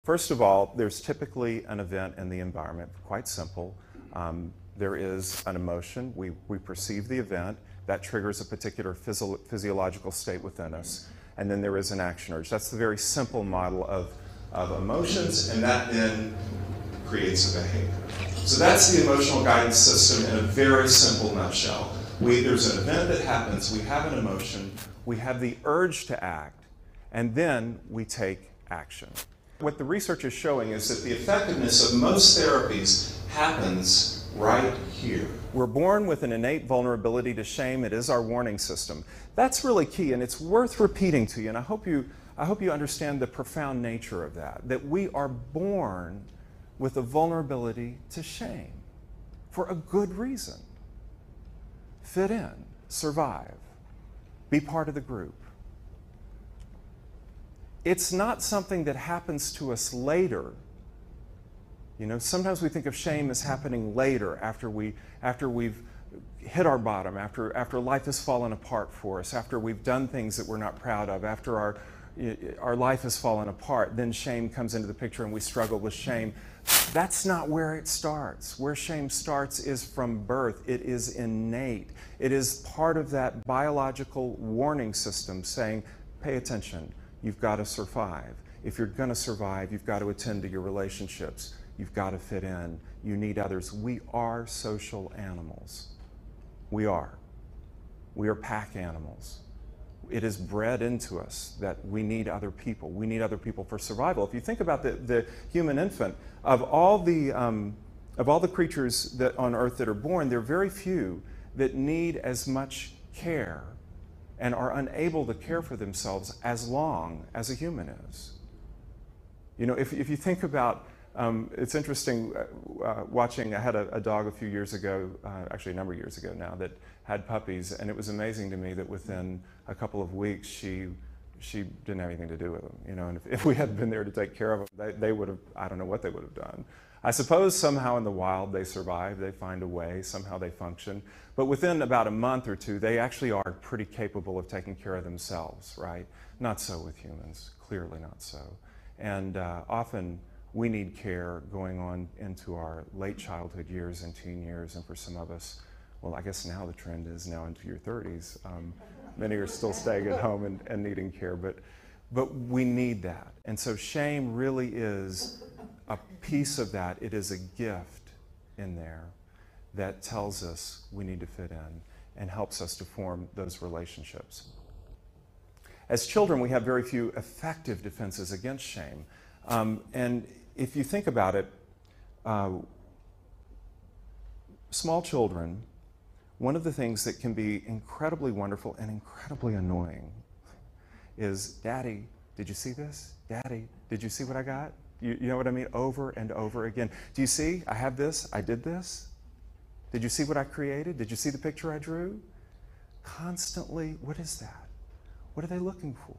First of all, there's typically an event in the environment, quite simple. There is an emotion. We perceive the event. That triggers a particular physiological state within us. And then there is an action urge. That's the very simple model of emotions, and that then creates a behavior. So that's the emotional guidance system in a very simple nutshell. There's an event that happens, we have an emotion, we have the urge to act, and then we take action. What the research is showing is that the effectiveness of most therapies happens right here. We're born with an innate vulnerability to shame. It is our warning system. That's really key, and it's worth repeating to you, and I hope you understand the profound nature of that, that we are born with a vulnerability to shame for a good reason. Fit in, survive, be part of the group. It's not something that happens to us later. You know, sometimes we think of shame as happening later, after we've hit our bottom, after life has fallen apart for us, after we've done things that we're not proud of, after our life has fallen apart, then shame comes into the picture and we struggle with shame. That's not where it starts. Where shame starts is from birth. It is innate. It is part of that biological warning system saying, pay attention, you've got to survive. If you're going to survive, you've got to attend to your relationships. You've got to fit in. You need others. We are social animals. We are. We are pack animals. It is bred into us that we need other people. We need other people for survival. If you think about the human infant, of all the creatures that on Earth that are born, there are very few that need as much care and are unable to care for themselves as long as a human is. You know, if you think about, it's interesting watching, I had a dog a few years ago, actually a number of years ago now, that had puppies, and it was amazing to me that within a couple of weeks she didn't have anything to do with them, you know, and if we hadn't been there to take care of them, they would have, I don't know what they would have done. I suppose somehow in the wild they survive, they find a way, somehow they function, but within about a month or two they actually are pretty capable of taking care of themselves, right? Not so with humans, clearly not so. And often we need care going on into our late childhood years and teen years, and for some of us, well, I guess now the trend is now into your 30s. Many are still staying at home and needing care, but we need that. And so shame really is a piece of that. It is a gift in there that tells us we need to fit in and helps us to form those relationships. As children, we have very few effective defenses against shame. And if you think about it, small children, one of the things that can be incredibly wonderful and incredibly annoying is, Daddy, did you see this? Daddy, did you see what I got? You know what I mean? Over and over again. Do you see? I have this. I did this. Did you see what I created? Did you see the picture I drew? Constantly, what is that? What are they looking for?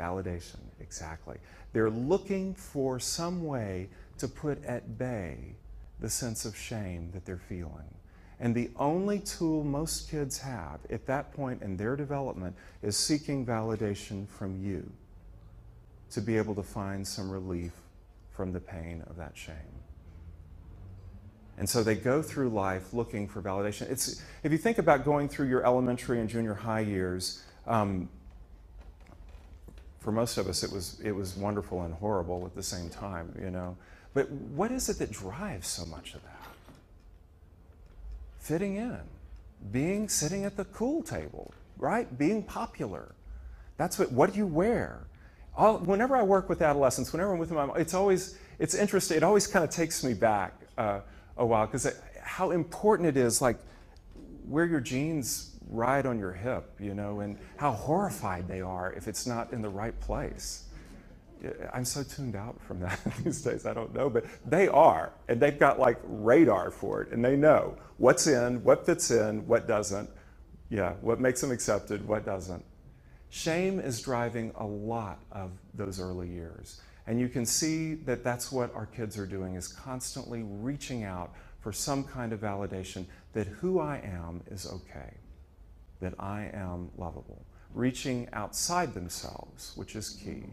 Validation, exactly. They're looking for some way to put at bay the sense of shame that they're feeling. And the only tool most kids have at that point in their development is seeking validation from you to be able to find some relief from the pain of that shame. And so they go through life looking for validation. If you think about going through your elementary and junior high years, for most of us it was wonderful and horrible at the same time, you know. But what is it that drives so much of that? Fitting in, sitting at the cool table, right? Being popular. That's what do you wear? Whenever I work with adolescents, whenever I'm with them, it's interesting. It always kind of takes me back a while, because how important it is, like, where your jeans ride on your hip, you know, and how horrified they are if it's not in the right place. I'm so tuned out from that these days, I don't know, but they are, and they've got like radar for it, and they know what's in, what fits in, what doesn't, what makes them accepted, what doesn't. Shame is driving a lot of those early years, and you can see that that's what our kids are doing, is constantly reaching out for some kind of validation that who I am is okay, that I am lovable, reaching outside themselves, which is key,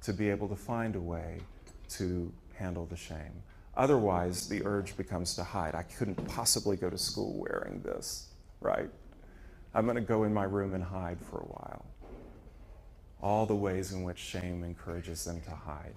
to be able to find a way to handle the shame. Otherwise, the urge becomes to hide. I couldn't possibly go to school wearing this, right? I'm going to go in my room and hide for a while. All the ways in which shame encourages them to hide.